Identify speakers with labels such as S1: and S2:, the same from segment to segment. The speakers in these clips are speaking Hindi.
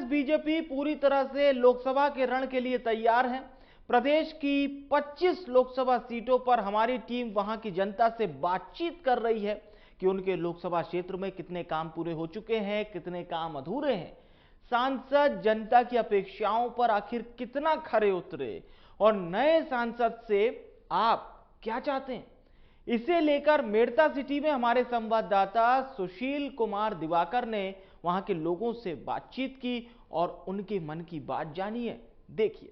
S1: बीजेपी पूरी तरह से लोकसभा के रण के लिए तैयार है। प्रदेश की 25 लोकसभा सीटों पर हमारी टीम वहां की जनता से बातचीत कर रही है कि उनके लोकसभा क्षेत्र में कितने काम पूरे हो चुके हैं, कितने काम अधूरे हैं, सांसद जनता की अपेक्षाओं पर आखिर कितना खरे उतरे और नए सांसद से आप क्या चाहते हैं। इसे लेकर मेड़ता सिटी में हमारे संवाददाता सुशील कुमार दिवाकर ने वहां के लोगों से बातचीत की और उनके मन की बात जानी है। देखिए।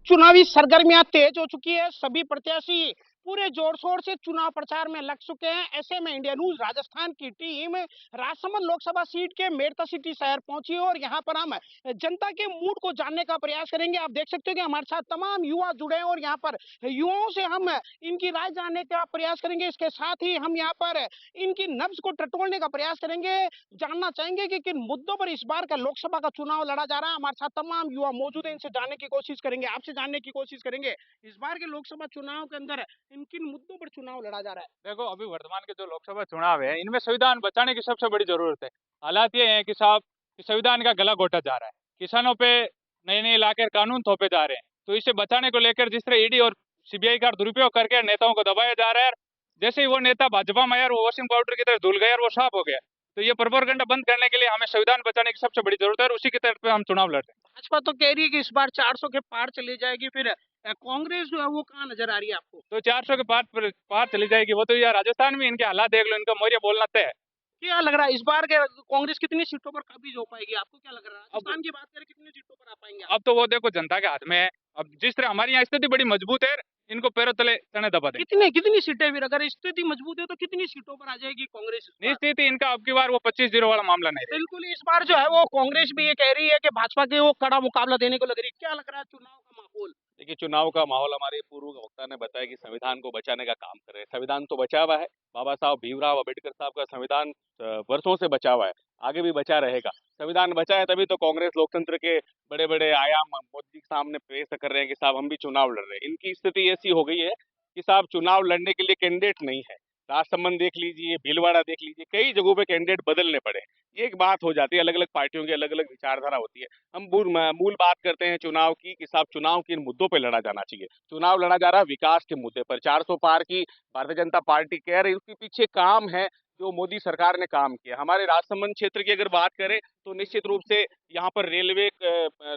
S2: चुनावी सरगर्मियां तेज हो चुकी है। सभी प्रत्याशी पूरे जोर शोर से चुनाव प्रचार में लग चुके हैं। ऐसे में इंडिया न्यूज राजस्थान की टीम राजसमंद लोकसभा सीट के मेड़ता सिटी शहर पहुंची है और यहां पर हम जनता के मूड को जानने का प्रयास करेंगे। आप देख सकते हो कि हमारे साथ तमाम युवा जुड़े हैं और यहां पर युवाओं से हम इनकी राय जानने का प्रयास करेंगे। इसके साथ ही हम यहां पर इनकी नब्ज को टटोलने का प्रयास करेंगे, जानना चाहेंगे कि किन मुद्दों पर इस बार का लोकसभा का चुनाव लड़ा जा रहा है। हमारे साथ तमाम युवा मौजूद है, इनसे जानने की कोशिश करेंगे, आपसे जानने की कोशिश करेंगे इस बार के लोकसभा चुनाव के अंदर किन मुद्दों पर चुनाव लड़ा जा रहा है।
S3: देखो, अभी वर्तमान के जो लोकसभा चुनाव है इनमें संविधान बचाने की सबसे बड़ी जरूरत है। हालात ये है कि साहब संविधान का गला घोटा जा रहा है, किसानों पे नए नए लाकर कानून थोपे जा रहे हैं। तो इसे बचाने को लेकर जिस तरह ईडी और सीबीआई का दुरुपयोग करके नेताओं को दबाया जा रहा है, जैसे ही वो नेता भाजपा में वो वॉशिंग पाउडर की तरह धुल गया और वो साफ हो गया। तो ये प्रोपेगेंडा बंद करने के लिए हमें संविधान बचाने की सबसे बड़ी जरूरत है और उसी के तहत पे हम चुनाव लड़ रहे हैं।
S2: भाजपा तो कह रही है कि इस बार 400 के पार चली जाएगी, फिर कांग्रेस जो है वो कहाँ नजर आ रही है आपको?
S3: तो 400 के पार चली जाएगी वो तो यार राजस्थान में इनके हालात देख लो, इनका मौर्य बोलना तय है।
S2: क्या लग रहा है इस बार के कांग्रेस कितनी सीटों पर काबिज हो पाएगी? आपको क्या लग रहा है राजस्थान की बात करें कितनी सीटों पर आ पाएंगे?
S3: अब तो वो देखो जनता के हाथ में है। अब जिस तरह हमारी यहाँ स्थिति बड़ी मजबूत है, इनको पैरों तले चने दबा दें।
S2: कितनी कितनी सीटें, फिर अगर स्थिति मजबूत है तो कितनी सीटों पर आ जाएगी कांग्रेस?
S3: निश्चित ही इनका अब की बार वो 25-0 वाला मामला नहीं है।
S2: बिल्कुल, इस बार जो है वो कांग्रेस भी ये कह रही है कि भाजपा के वो कड़ा मुकाबला देने को लग रही है। क्या लग रहा है चुनाव का माहौल?
S4: देखिए, चुनाव का माहौल हमारे पूर्व वक्ता ने बताया कि संविधान को बचाने का काम कर रहे हैं। संविधान तो बचा हुआ है, बाबा साहब भीमराव अम्बेडकर साहब का संविधान वर्षों से बचा हुआ है, आगे भी बचा रहेगा। संविधान बचा है तभी तो कांग्रेस लोकतंत्र के बड़े बड़े आयाम मोदी के सामने पेश कर रहे हैं कि साहब हम भी चुनाव लड़ रहे हैं। इनकी स्थिति ऐसी हो गई है कि साहब चुनाव लड़ने के लिए कैंडिडेट नहीं है। राजसमंद देख लीजिए, भीलवाड़ा देख लीजिए, कई जगहों पे कैंडिडेट बदलने पड़े। ये एक बात हो जाती है, अलग अलग पार्टियों की अलग अलग विचारधारा होती है। हम मूल बात करते हैं चुनाव की कि साहब चुनाव किन मुद्दों पे लड़ा जाना चाहिए। चुनाव लड़ा जा रहा है विकास के मुद्दे पर। 400 पार की भारतीय जनता पार्टी कह रही है, उसके पीछे काम है जो मोदी सरकार ने काम किया। हमारे राजसमंद क्षेत्र की अगर बात करें तो निश्चित रूप से यहाँ पर रेलवे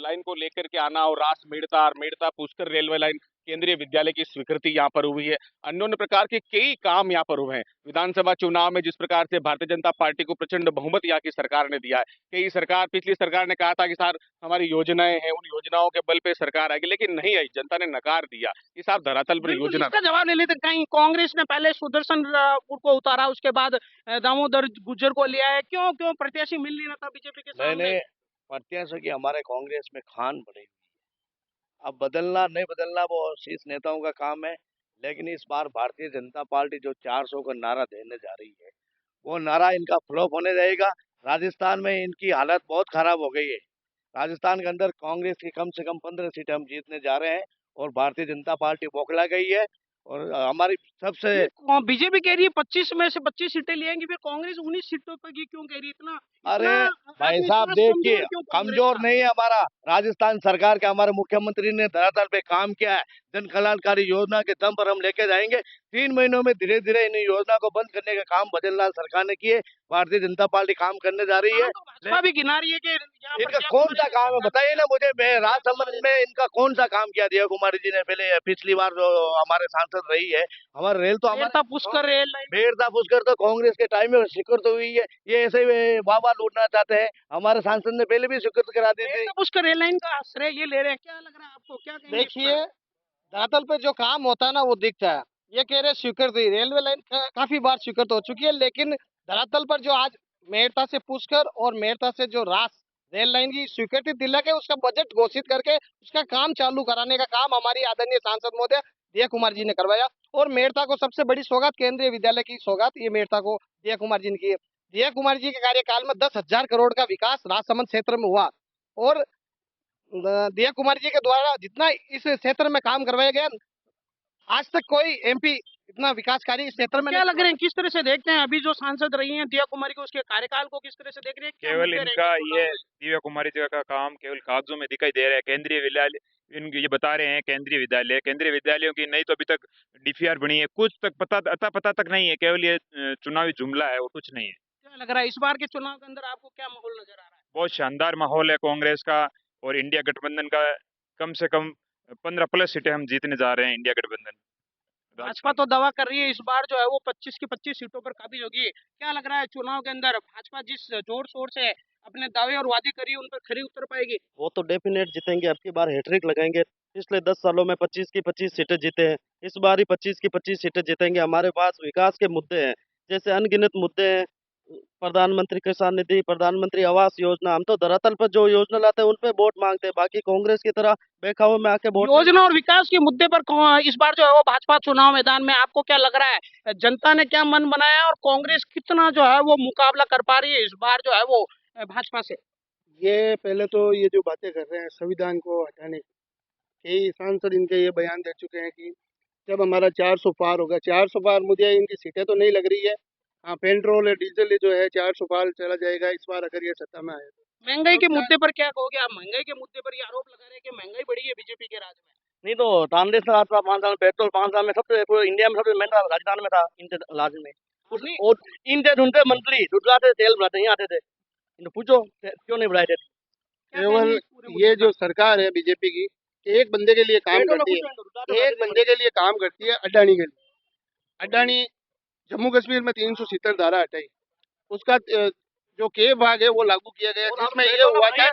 S4: लाइन को लेकर के आना और रास मेड़ता पुष्कर रेलवे लाइन, केंद्रीय विद्यालय की स्वीकृति यहाँ पर हुई है। अन्य प्रकार के कई काम यहाँ पर हुए हैं। विधानसभा चुनाव में जिस प्रकार से भारतीय जनता पार्टी को प्रचंड बहुमत यहाँ की सरकार ने दिया है। पिछली सरकार ने कहा था कि सर हमारी योजनाएं हैं, उन योजनाओं के बल पे सरकार आएगी, लेकिन नहीं आई, जनता ने नकार दिया। कि साहब धरातल पर योजना
S2: इसका जवाब ले लेते। कहीं कांग्रेस ने पहले सुदर्शन को उतारा, उसके बाद दामोदर गुज्जर को लिया है, क्यों प्रत्याशी मिल नहीं रहा था बीजेपी के सामने?
S5: मैंने प्रत्याशी की हमारे कांग्रेस में खान बढ़ी हुई है। अब बदलना नहीं बदलना वो शीर्ष नेताओं का काम है, लेकिन इस बार भारतीय जनता पार्टी जो 400 का नारा देने जा रही है वो नारा इनका फ्लॉप होने जाएगा। राजस्थान में इनकी हालत बहुत खराब हो गई है। राजस्थान के अंदर कांग्रेस की कम से कम 15 सीटें हम जीतने जा रहे हैं और भारतीय जनता पार्टी बौखला गई है। और हमारी सबसे
S2: बीजेपी कह रही है 25 में से 25 सीटें लेंगी, फिर कांग्रेस 19 सीटों पर क्यों कह रही है? इतना
S5: अरे भाई साहब देखिए, कमजोर नहीं है हमारा राजस्थान सरकार का। हमारे मुख्यमंत्री ने धरातल पे काम किया है। जन कल्याणकारी योजना के दम पर हम लेके जाएंगे। 3 महीनों में धीरे धीरे इन योजना को बंद करने का काम बजरंग सरकार ने किए। भारतीय जनता पार्टी काम करने जा रही है।
S2: भाजपा भी गिना रही है कि
S5: इनका कौन सा काम है बताइए ना मुझे। राजसमंद में इनका कौन सा काम किया दिया कुमारी जी ने? पहले पिछली बार जो हमारे सांसद रही है, हमारे रेल तो
S2: हमारा पुष्कर रेल
S5: मेड़ता पुष्कर तो कांग्रेस के टाइम में स्वीकृत हुई है। ये ऐसे ही वाहवाह लूटना चाहते हैं। हमारे सांसद ने पहले भी स्वीकृत करा दी थी।
S2: पुष्कर रेल लाइन का श्रेय ये ले रहे हैं। क्या लग रहा है आपको? क्या कहेंगे?
S6: देखिए, धरातल पे जो काम होता है ना वो दिखता है। ये कह रहे स्वीकृति, रेलवे लाइन काफी बार स्वीकृत हो चुकी है, लेकिन धरातल पर जो आज मेड़ता से पुष्कर और मेड़ता से जो रास रेल लाइन की स्वीकृति दिलक है, उसका बजट घोषित करके उसका काम चालू कराने का काम हमारी आदरणीय सांसद महोदय दिया कुमार जी ने करवाया। और मेड़ता को सबसे बड़ी सौगात, केंद्रीय विद्यालय की सौगात, ये मेड़ता को दिया कुमार जी ने की है। दिया कुमार जी के कार्यकाल में 10,000 करोड़ का विकास राजसमंद क्षेत्र में हुआ और दिया कुमार जी के द्वारा जितना इस क्षेत्र में काम करवाया गया, आज तक कोई एमपी इतना विकासकारी इस क्षेत्र में
S2: क्या
S6: नहीं
S2: लग रहे हैं, किस तरह से देखते हैं अभी जो सांसद रही हैं दिया कुमारी को, उसके कार्यकाल को किस तरह से देख रहे हैं? क्या
S7: केवल
S2: मुद्दे
S7: इनका
S2: रहेंगे चुनाव
S7: ये
S2: में?
S7: दिव्या कुमारी जी का काम केवल कागजों में दिखाई दे रहा है। केंद्रीय विद्यालय इनके ये बता रहे हैं केंद्रीय विद्यालयों की नहीं तो अभी तक डीपीआर बनी है, कुछ तक अता पता तक नहीं है, केवल ये चुनावी जुमला है और कुछ नहीं है।
S2: क्या लग रहा है इस बार के चुनाव के अंदर आपको क्या माहौल नजर आ रहा है?
S7: बहुत शानदार माहौल है कांग्रेस का और इंडिया गठबंधन का। कम से कम 15+ सीटें हम जीतने जा रहे हैं इंडिया गठबंधन।
S2: भाजपा तो दावा कर रही है इस बार जो है वो 25 की 25 सीटों पर काबिज होगी। क्या लग रहा है चुनाव के अंदर भाजपा जिस जोर शोर से अपने दावे और वादे करी उन पर खरी उतर पाएगी?
S8: वो तो डेफिनेट जीतेंगे, अब की बार हैट्रिक लगाएंगे। पिछले 10 सालों में 25 की 25 सीटें जीते हैं, इस बार ही 25 की 25 सीटें जीतेंगे। हमारे पास विकास के मुद्दे हैं, जैसे अनगिनत मुद्दे हैं, प्रधानमंत्री किसान निधि, प्रधानमंत्री आवास योजना। हम तो धरातल पर जो योजना लाते हैं उन पे वोट मांगते हैं, बाकी कांग्रेस की तरह बेखाओं में आके वोट
S2: योजना और विकास के मुद्दे पर इस बार जो है वो भाजपा चुनाव मैदान में, आपको क्या लग रहा है जनता ने क्या मन बनाया और कांग्रेस कितना जो है वो मुकाबला कर पा रही है इस बार जो है वो भाजपा से?
S9: ये पहले तो ये जो बातें कर रहे हैं संविधान को हटाने की, कई सांसद इनके ये बयान दे चुके हैं कि जब हमारा 400 पार होगा, 400 पार मुझे इनकी सीटें तो नहीं लग रही है। हाँ, पेट्रोल और डीजल ये जो है 400 पार चला जाएगा इस बार अगर ये सत्ता में आए तो।
S2: महंगाई के मुद्दे पर क्या कहोगे आप? महंगाई के मुद्दे पर ये आरोप लगा रहे हैं कि महंगाई बढ़ी है बीजेपी के राज में।
S5: नहीं तो कांग्रेस का राज था 5 साल में, पेट्रोल 5 साल में सबसे पूरे इंडिया में सबसे महंगा राजस्थान में था इनके राज में।
S2: नहीं,
S5: और इनके ढूंढते मंत्री गुजरात से तेल बढ़ाते यहाँ आते थे, इनको पूछो क्यों नहीं बढ़ाए थे।
S2: क्या
S9: केवल
S2: कहेंगे इस पूरे मुद्दे
S9: ये
S2: पर?
S9: जो सरकार है बीजेपी की, एक बंदे के लिए काम
S5: पेट्रोल में
S9: करती
S5: पूछो इनको, गुजरात में
S9: है, एक
S5: बढ़ाते थे।
S9: बंदे के लिए काम करती है, अडानी के लिए। अडानी जम्मू कश्मीर में 370 धारा हटाई, उसका जो के भाग है वो लागू किया गया, जिसमें ये हुआ था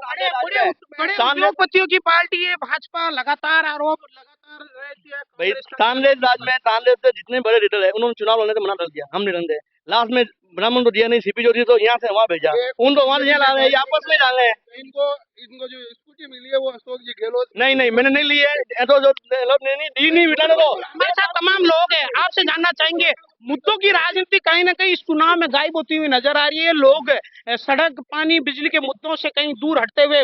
S2: बड़े उद्योगपतियों की पार्टी है भाजपा, लगातार आरोप लगातार रहती है
S5: भाई
S2: कांग्रेस का।
S5: कांग्रेस राज में कांग्रेस से जितने बड़े लीडर है उन्होंने चुनाव लड़ने से मना कर दिया, हम नहीं लड़ते। लास्ट में ब्राह्मण को दिया नहीं, सीपी जो थी तो यहाँ से वहाँ भेजा, उनको वहाँ से यहाँ ला रहे हैं, ये आपस में डाल रहे हैं।
S9: इनको जो स्कूटी मिली है वो अशोक जी गहलोत
S5: नहीं मैंने नहीं ली है, ये तो जो लोग नहीं दी नहीं बिठाने को।
S2: हमारे साथ तमाम लोग हैं, आपसे जानना चाहेंगे मुद्दों की राजनीति कहीं ना कहीं इस चुनाव में गायब होती हुई नजर आ रही है। लोग सड़क, पानी, बिजली के मुद्दों से कहीं दूर हटते हुए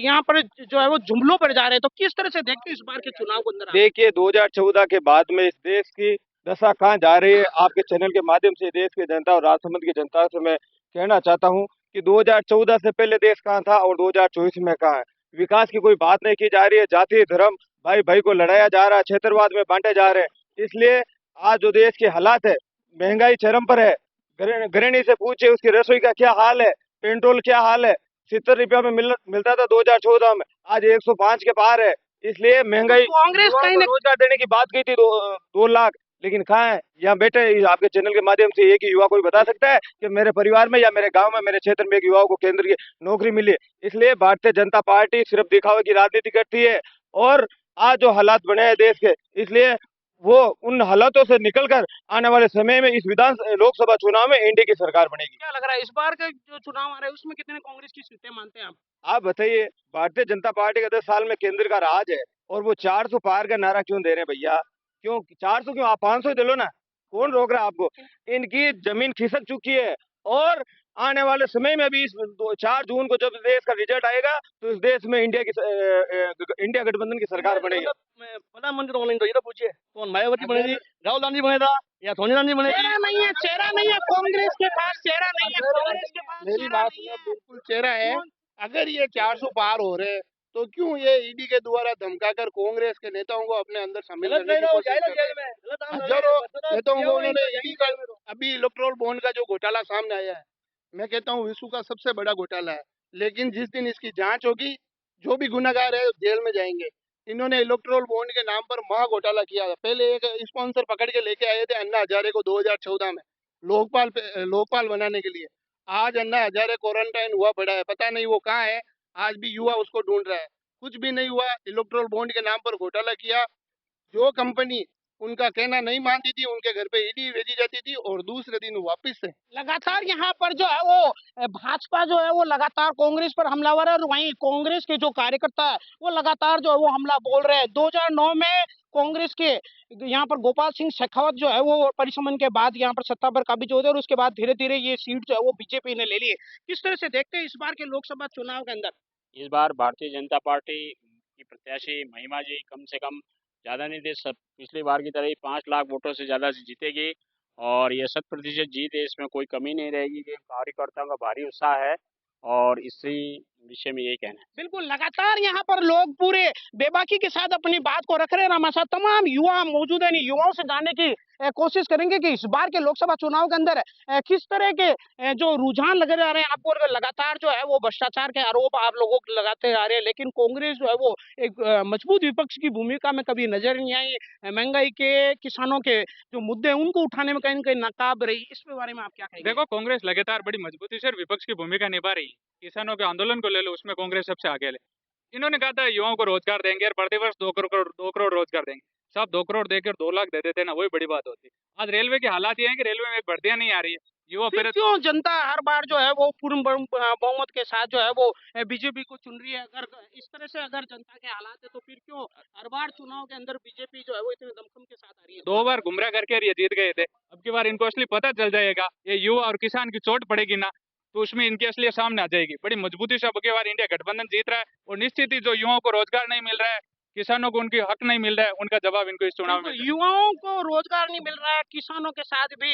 S2: यहाँ पर जो है वो जुमलों पर जा रहे हैं, तो किस तरह से देखते हैं इस बार के चुनाव को अंदर?
S7: देखिए 2014 के बाद में इस देश की दशा कहाँ जा रही है, आपके चैनल के माध्यम से देश की जनता और राजसमंद की जनता से मैं कहना चाहता हूँ कि 2014 से पहले देश कहाँ था और 2024 में कहाँ है। विकास की कोई बात नहीं की जा रही है, जाति धर्म भाई भाई को लड़ाया जा रहा है, क्षेत्रवाद में बांटे जा रहे हैं। इसलिए आज जो देश के हालात है, महंगाई चरम पर है। गृहिणी से पूछे उसकी रसोई का क्या हाल है, पेट्रोल क्या हाल है। 70 रुपया में मिलता था 2014 में, आज 105 के पार है। इसलिए महंगाई,
S2: कांग्रेस कहीं ना
S7: रोजगार देने की बात की थी 2 लाख, लेकिन कहाँ है? यहाँ बैठे आपके चैनल के माध्यम से एक ही युवा कोई बता सकता है कि मेरे परिवार में या मेरे गांव में, मेरे क्षेत्र में एक युवाओं को केंद्र की नौकरी मिली है। इसलिए भारतीय जनता पार्टी सिर्फ दिखावे की राजनीति करती है और आज जो हालात बने हैं देश के, इसलिए वो उन हालातों से निकलकर आने वाले समय में इस लोकसभा चुनाव में एनडीए की सरकार बनेगी।
S2: क्या लग रहा है इस बार का जो चुनाव आ रहा है उसमें कितने कांग्रेस की सीटें मानते हैं आप?
S7: आप बताइए, भारतीय जनता पार्टी का 10 साल में केंद्र का राज है और वो 400 पार का नारा क्यों दे रहे हैं भैया? क्यों 400 क्यों? आप 500 ही दे लो ना, कौन रोक रहा है आपको? इनकी जमीन खिसक चुकी है और आने वाले समय में भी 4 जून को जब देश का रिजल्ट आएगा तो इस देश में इंडिया गठबंधन की सरकार बनेगी।
S5: प्रधानमंत्री बनेंगे तो ये तो पूछिए, कौन मायावती बनेगी, राहुल गांधी बनेगा या सोनिया गांधी बनेगी?
S2: चेहरा नहीं है, चेहरा नहीं है कांग्रेस के पास, चेहरा नहीं है कांग्रेस के पास,
S9: मेरी
S2: चेहरा
S9: बात
S2: नहीं
S9: में
S2: है।
S9: बिल्कुल चेहरा है। अगर ये 400 पार हो रहे हैं तो क्यों ये ईडी के द्वारा धमकाकर कांग्रेस के नेताओं को अपने अंदर शामिल करने की कोशिश कर रहे हैं? हजारों नेताओं को उन्होंने ईडी का, अभी इलेक्ट्रोल बॉन्ड का जो घोटाला सामने आया है, मैं कहता हूँ विश्व का सबसे बड़ा घोटाला है। लेकिन जिस दिन इसकी जांच होगी, जो भी गुनाहगार है जेल में जाएंगे। इन्होंने इलेक्ट्रोल बॉन्ड के नाम पर महा घोटाला किया था। पहले एक स्पॉन्सर पकड़ के लेके आए थे अन्ना हजारे को 2014 में लोकपाल बनाने के लिए। आज अन्ना हजारे क्वारंटाइन हुआ पड़ा है, पता नहीं वो कहाँ है। आज भी युवा उसको ढूंढ रहा है। कुछ भी नहीं हुआ, इलेक्ट्रोल बॉन्ड के नाम पर घोटाला किया। जो कंपनी उनका कहना नहीं मानती थी उनके घर पे ईडी भेजी जाती थी और दूसरे दिन वापस से
S2: लगातार यहाँ पर जो है वो भाजपा जो है वो लगातार कांग्रेस पर हमलावर है और वहीं कांग्रेस के जो कार्यकर्ता है वो लगातार जो है वो हमला बोल रहे हैं। 2009 में कांग्रेस के यहाँ पर गोपाल सिंह शेखावत जो है वो परिसमन के बाद यहाँ पर सत्ता पर काबिज होते और उसके बाद धीरे धीरे ये सीट जो है वो बीजेपी ने ले ली है। किस तरह से देखते हैं इस बार के लोकसभा चुनाव के अंदर?
S10: इस बार भारतीय जनता पार्टी की प्रत्याशी महिमा जी कम से कम ज़्यादा नहीं दे सब पिछली बार की तरह ही 5 लाख वोटों से ज़्यादा से जीतेगी और ये 100% जीत है, इसमें कोई कमी नहीं रहेगी कि कार्यकर्ताओं का भारी उत्साह है और इसी विषय में यही कहना है।
S2: बिल्कुल लगातार यहाँ पर लोग पूरे बेबाकी के साथ अपनी बात को रख रहे हैं। रामा साहब, तमाम युवा मौजूद है, युवाओं से जानने की कोशिश करेंगे कि इस बार के लोकसभा चुनाव के अंदर किस तरह के जो रुझान लगे जा रहे हैं आपको। लगातार जो है वो भ्रष्टाचार के आरोप आप लोगों को लगाते आ रहे हैं, लेकिन कांग्रेस जो है वो एक मजबूत विपक्ष की भूमिका में कभी नजर नहीं आई। महंगाई के, किसानों के जो मुद्दे हैं उनको उठाने में कहीं न कहीं नाकाब रही। इस बारे में आप क्या कहेंगे?
S3: देखो, कांग्रेस लगातार बड़ी मजबूती से विपक्ष की भूमिका निभा रही है। किसानों के आंदोलन को ले लो, उसमें कांग्रेस सबसे आगे है। इन्होंने कहा था युवाओं को रोजगार देंगे और प्रतिवर्ष 2 करोड़ रोजगार देंगे। सब 2 करोड़ देकर 2 लाख दे देते ना, वही बड़ी बात होती है। आज रेलवे के हालात ये हैं कि रेलवे में भर्तियां नहीं आ रही है। युवा
S2: फिर क्यों जनता हर बार जो है वो पूर्ण बहुमत के साथ जो है वो बीजेपी को चुन रही है? अगर इस तरह से अगर जनता के हालात है तो फिर क्यों हर बार चुनाव के अंदर बीजेपी जो है वो इतने दमखम के साथ आ रही है?
S3: 2 बार गुमराह करके ये जीत गए थे। अब की बार इनको असली पता चल जाएगा, ये युवा और किसान की चोट पड़ेगी ना, तो उसमें इनकी असलियत सामने आ जाएगी। बड़ी मजबूती से अब की बार इंडिया गठबंधन जीत रहा है और निश्चित ही जो युवाओं को रोजगार नहीं मिल रहा है, किसानों को उनकी हक नहीं मिल रहा है, उनका जवाब इनको इस चुनाव में
S2: युवाओं को रोजगार नहीं मिल रहा है, किसानों के साथ भी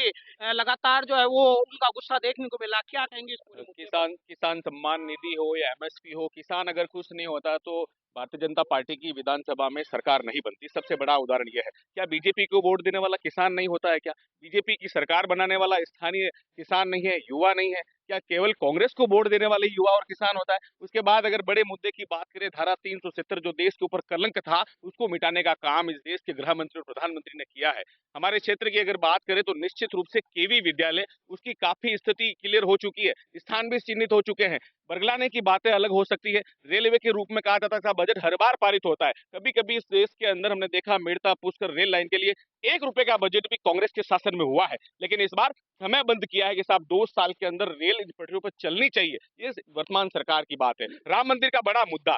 S2: लगातार जो है वो उनका गुस्सा देखने को मिला। क्या कहेंगे इस पूरे मुद्दे पर?
S4: किसान सम्मान निधि हो या एमएसपी हो, किसान अगर खुश नहीं होता तो भारतीय जनता पार्टी की विधानसभा में सरकार नहीं बनती। सबसे बड़ा उदाहरण यह है। क्या बीजेपी को वोट देने वाला किसान नहीं होता है? क्या बीजेपी की सरकार बनाने वाला स्थानीय किसान नहीं है, युवा नहीं है? क्या केवल कांग्रेस को वोट देने वाले युवा और किसान होता है? उसके बाद अगर बड़े मुद्दे की बात करें, धारा 370 जो देश के ऊपर कलंक था, उसको मिटाने का काम इस देश के गृह मंत्री और प्रधानमंत्री ने किया है। हमारे क्षेत्र की अगर बात करें तो निश्चित रूप से केवी विद्यालय, उसकी काफी स्थिति क्लियर हो चुकी है, स्थान भी चिन्हित हो चुके हैं। बरगलाने की बातें अलग हो सकती है। रेलवे के रूप में कहा जाता था बजट हर बार पारित होता है। कभी कभी इस देश के अंदर हमने देखा मेड़ता पुष्कर रेल लाइन के लिए 1 रुपए का बजट भी कांग्रेस के शासन में हुआ है, लेकिन इस बार समय बंद किया है कि साहब 2 साल के अंदर रेल इन पटरियों पर चलनी चाहिए। ये वर्तमान सरकार की बात है। राम मंदिर का बड़ा मुद्दा,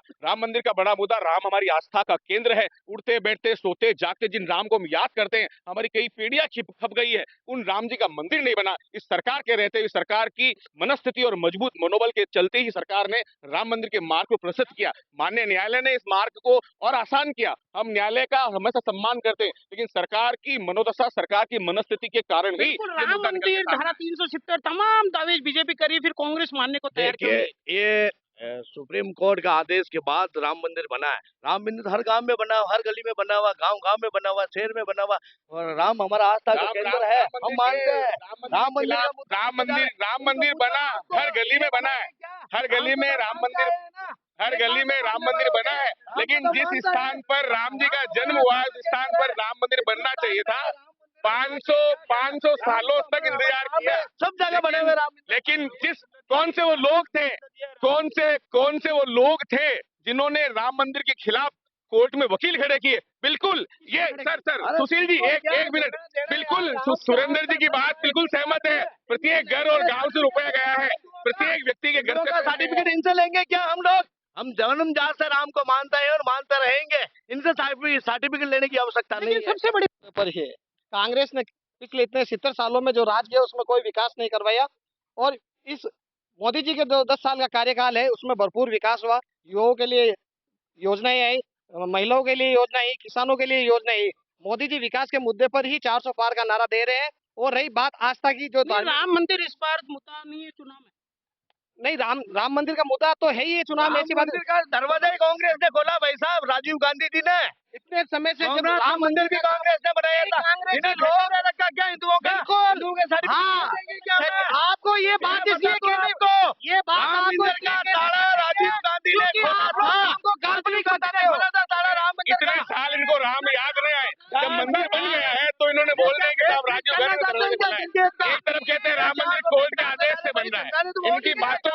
S4: राम हमारी आस्था का केंद्र है। उठते बैठते सोते जागते जिन राम को हम याद करते हैं, हमारी कई पीढ़ियां खप गई है, उन राम जी का मंदिर नहीं बना। इस सरकार के रहते हुए, सरकार की मनस्थिति और मजबूत मनोबल के चलते ही सरकार ने राम मंदिर के मार्ग को प्रसिद्ध किया। माननीय न्यायालय ने इस मार्ग को और आसान किया। हम न्यायालय का हमेशा सम्मान करते हैं, लेकिन सरकार की मनोदशा, सरकार की मनस्थिति के कारण ही
S2: राम मंदिर, धारा 370, तमाम दावे बीजेपी करी, फिर कांग्रेस मानने को तैयार क्यों नहीं?
S5: ये सुप्रीम कोर्ट का आदेश के बाद राम मंदिर बना है। राम मंदिर हर गांव में बना हुआ, हर गली में बना हुआ, गांव में बना हुआ, शहर में बना हुआ, और राम हमारा आस्था का केंद्र है। हम मानते हैं राम मंदिर बना, हर गली में बना है, हर गली में राम मंदिर बना है, लेकिन जिस स्थान पर राम जी का जन्म हुआ है, उस स्थान पर राम मंदिर बनना चाहिए था। 500 सालों तक इंतजार किया, सब जगह बने हुए राम, लेकिन कौन से वो लोग थे जिन्होंने राम मंदिर के खिलाफ कोर्ट में वकील खड़े किए? बिल्कुल ये सर सुशील जी एक मिनट, बिल्कुल सुरेंद्र जी की बात बिल्कुल सहमत है। प्रत्येक घर और गांव से रुपया गया है, प्रत्येक व्यक्ति के घर से सर्टिफिकेट इनसे लेंगे क्या हम लोग? हम जन्मजात से राम को मानते हैं और मानते रहेंगे, इनसे सर्टिफिकेट लेने की आवश्यकता नहीं है।
S2: सबसे बड़ी पर है कांग्रेस ने पिछले इतने 70 सालों में जो राज किया उसमें कोई विकास नहीं करवाया, और इस मोदी जी के 10 साल का कार्यकाल है उसमें भरपूर विकास हुआ। युवाओं के लिए योजनाएं आई, महिलाओं के लिए योजना आई, किसानों के लिए योजना आई। मोदी जी विकास के मुद्दे पर ही 400 पार का नारा दे रहे हैं। और रही बात आस्था की, जो राम मंदिर इस बार मुद्दा नहीं है चुनाव में, नहीं राम मंदिर का मुद्दा तो है ही चुनाव में। ऐसी बात
S5: का दरवाजा ही कांग्रेस ने खोला भाई साहब, राजीव गांधी जी ने।
S2: इतने समय से
S5: राम मंदिर भी कांग्रेस ने बनाया था। इन्हें लोग रखा क्या हिंदुओं का? हिंदुओं के सर्टिफिकेट
S2: आपको ये बात इसलिए कहने को, ये बात आपको
S5: ताला राजीव गांधी ने खोला था, राम मंदिर।
S4: इतने साल इनको राम याद नहीं आए, जब मंदिर बन गया है तो इन्होंने बोल दिया कि साहब राजीव गांधी। एक तरफ कहते हैं राम मंदिर कोर्ट के आदेश से बन रहा है, इनकी बातों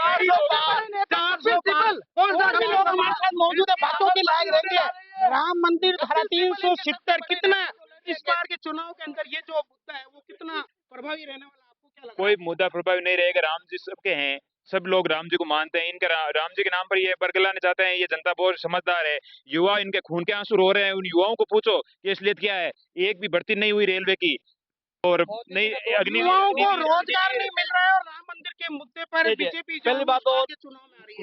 S2: लोग हमारे साथ मौजूद है, बातों के लायक रहेंगे। राम मंदिर, धारा 370 कितना इस बार के चुनाव के अंदर ये जो मुद्दा है वो कितना प्रभावी रहने वाला, आपको क्या लगता है?
S11: कोई मुद्दा प्रभावी नहीं रहेगा। राम जी सबके हैं, सब लोग राम जी को मानते हैं। इनका राम जी के नाम पर ये बरगलाने चाहते हैं, ये जनता बहुत समझदार है। युवा इनके खून के आंसू रो रहे हैं, उन युवाओं को पूछो कि असलियत क्या है। एक भी भर्ती नहीं हुई रेलवे की, और नहीं
S2: युवाओं को रोजगार नहीं मिल रहा है, और राम मंदिर के मुद्दे पर बीजेपी
S8: पहली बात तो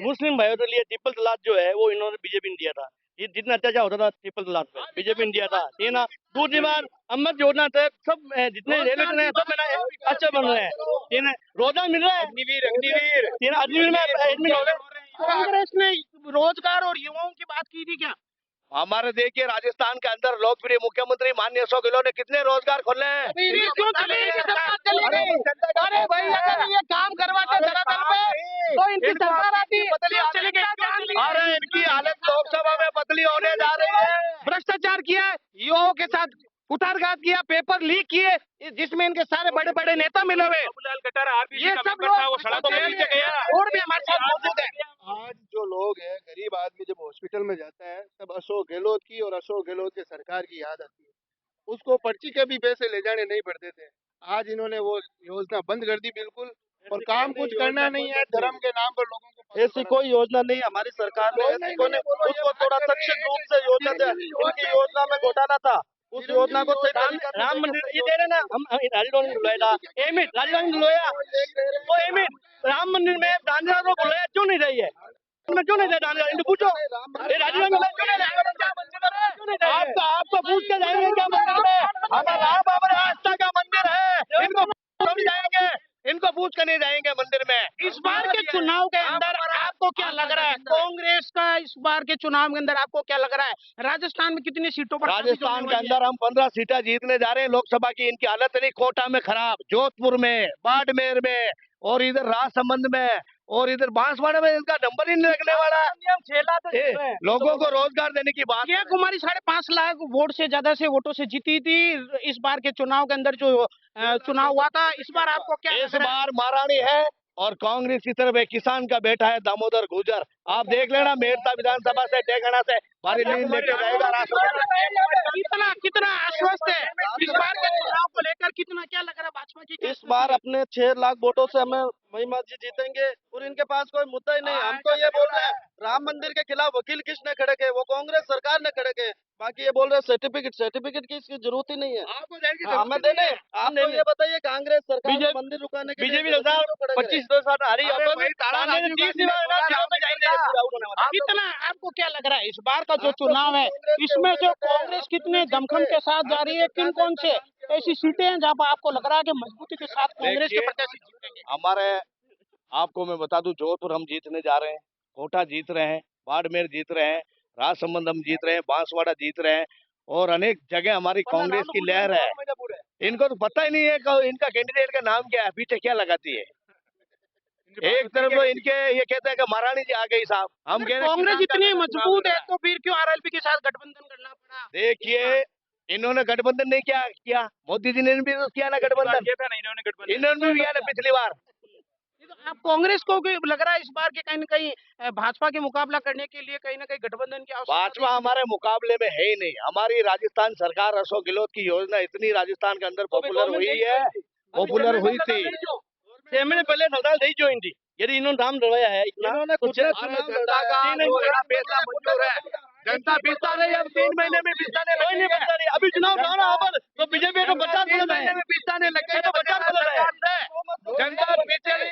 S8: मुस्लिम भाइयों के लिए ट्रिपल तलाक जो है वो इन्होंने बीजेपी ने दिया था। ये जितना अत्याचार होता था ट्रिपल तलाक पे बीजेपी ने दिया था, ये ना। दूसरी बार अमृत योजना तक सब जितने रेलवे हैं सब मैंने अच्छे बन रहे हैं, ये ना रोजगार मिल रहा है, अग्निवीर में एडमिट हो गए।
S2: कांग्रेस ने रोजगार और युवाओं की बात की थी क्या?
S5: हमारे देखिए राजस्थान के अंदर लोकप्रिय मुख्यमंत्री माननीय अशोक गहलोत ने कितने रोजगार खोले हैं।
S2: क्यों चली अरे भाई अगर ये काम करवाते धरातल पे तो इनकी सरकार आती।
S5: अरे इनकी हालत लोकसभा में बदली होने जा रही है।
S2: भ्रष्टाचार किया, युवाओं के साथ कुठारघात किया, पेपर लीक किए, जिसमें इनके सारे बड़े बड़े नेता मिले हुए, ये सब लोग और भी हमारे साथ मौजूद है।
S9: आज जो लोग हैं, गरीब आदमी जब हॉस्पिटल में जाता है तब अशोक गहलोत की और अशोक गहलोत के सरकार की याद आती है। उसको पर्ची के भी पैसे ले जाने नहीं पड़ते थे। आज इन्होंने वो योजना बंद कर दी बिल्कुल, और काम कुछ करना नहीं है, धर्म के नाम पर लोगों को।
S8: ऐसी कोई योजना नहीं हमारी सरकार ने, ऐसी कोई उसको थोड़ा सक्षम रूप से योजना दे। उनकी योजना में घोटाला था, उस योजना को राम मंदिर ये दे रहे ना, हम राजधानी बुलाया एमिट, राजधानी बुलाया तो एमिट राम मंदिर में दानियाल को बुलाया क्यों नहीं रही है, क्यों नहीं रहे? इनको पूछो राजधानी आपको पूछ के जाएंगे क्या मंदिर में? हमारा बाबा आस्था का मंदिर है, इनको जाएंगे, इनको पूछ कर नहीं जाएंगे मंदिर में।
S2: इस बार के चुनाव के अंदर आपको क्या लग रहा है, कांग्रेस का इस बार के चुनाव के अंदर आपको क्या लग रहा है? राजस्थान में कितनी सीटों पर?
S5: राजस्थान के अंदर हम 15 सीटें जीतने जा रहे हैं लोकसभा की। इनकी हालत नहीं, कोटा में खराब, जोधपुर में, बाड़मेर में, और इधर राजसमंद में, और इधर बांसवाड़ा में इनका नंबर ही नहीं लगने वाला। लोगों को रोजगार देने की बात।
S2: ये कुमारी 5.5 लाख वोट से ज्यादा से वोटों से जीती थी इस बार के चुनाव के अंदर जो चुनाव हुआ था। इस बार आपको क्या?
S5: इस बार महारानी है, और कांग्रेस की तरफ एक किसान का बेटा है दामोदर गुर्जर। आप देख लेना मेरठा विधानसभा से टेगना से भारी लीड लेकर जाएगा।
S2: कितना आश्वस्त है इस बार के चुनाव को लेकर? कितना क्या लग रहा है भाजपा की?
S8: इस बार अपने 6 लाख वोटों से हमें महिमा जी जीतेंगे, और इनके पास कोई मुद्दा ही नहीं। हम तो ये बोल रहे हैं राम मंदिर के खिलाफ वकील किसने खड़े किए? वो कांग्रेस सरकार ने खड़े किए। बाकी ये बोल रहे हैं सर्टिफिकेट की इसकी जरूरत ही नहीं है, हमें देने। आप ये बताइए कांग्रेस सरकार मंदिर रुकाने के
S5: बीजेपी 25 साल हारी,
S2: कितना आपको क्या लग रहा है इस बार का जो चुनाव है, इसमें जो कांग्रेस कितने दमखम के साथ जा रही है? किन कौन से ऐसी सीटें हैं जहाँ पर आपको लग रहा है कि मजबूती के साथ कांग्रेस के प्रत्याशी जीतेंगे?
S5: हमारे आपको मैं बता दूं, जोधपुर हम जीतने जा रहे हैं, कोटा जीत रहे हैं, बाड़मेर जीत रहे हैं, राजसमंद हम जीत रहे हैं, बांसवाड़ा जीत रहे हैं, और अनेक जगह हमारी कांग्रेस की लहर है। इनको तो पता ही नहीं है कि इनका कैंडिडेट का नाम क्या है, पीछे क्या लगाती है। एक तरफ तो इनके ये कहते हैं कि महारानी जी आ गई साहब, हम कह रहे
S2: कांग्रेस इतनी मजबूत है तो फिर क्यों आरएलपी के साथ गठबंधन करना पड़ा?
S5: देखिए इन्होंने गठबंधन नहीं किया, मोदी जी ने भी तो किया ना गठबंधन, इन्होंने भी किया ना पिछली बार।
S2: आप कांग्रेस को लग रहा है इस बार के कहीं न कहीं भाजपा के मुकाबला करने के लिए कहीं ना कहीं गठबंधन की आवश्यकता?
S5: भाजपा हमारे मुकाबले में है ही नहीं। हमारी राजस्थान सरकार अशोक गहलोत की योजना इतनी राजस्थान के अंदर पॉपुलर हुई है, पॉपुलर हुई थी।
S8: मैंने पहले सरदार नहीं ज्वाइन थी, यदि इन्होंने नाम डलवाया है, इन्होंने कुछ
S5: जनता का पैसा मंजूर है, जनता पिसता नहीं, अब 3 महीने में पिसता नहीं,
S8: अभी चुनाव लाना होगा तो बीजेपी को 50
S5: महीने में पिसता नहीं लगे तो 50 जनता पिछली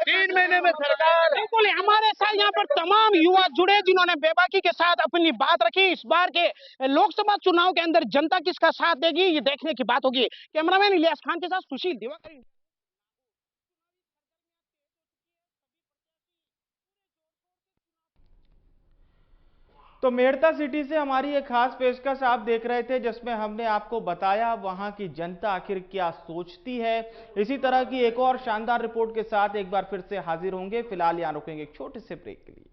S5: 3 महीने में सरकार।
S2: बिल्कुल हमारे साथ यहाँ पर तमाम युवा जुड़े जिन्होंने बेबाकी के साथ अपनी बात रखी। इस बार के लोकसभा चुनाव के अंदर जनता किसका साथ देगी ये देखने की बात होगी। कैमरामैन इलियास खान के साथ सुशील दिवाकर।
S1: तो मेरठा सिटी से हमारी एक खास पेशकश आप देख रहे थे, जिसमें हमने आपको बताया वहां की जनता आखिर क्या सोचती है। इसी तरह की एक और शानदार रिपोर्ट के साथ एक बार फिर से हाजिर होंगे। फिलहाल यहां रुकेंगे एक छोटे से ब्रेक के लिए।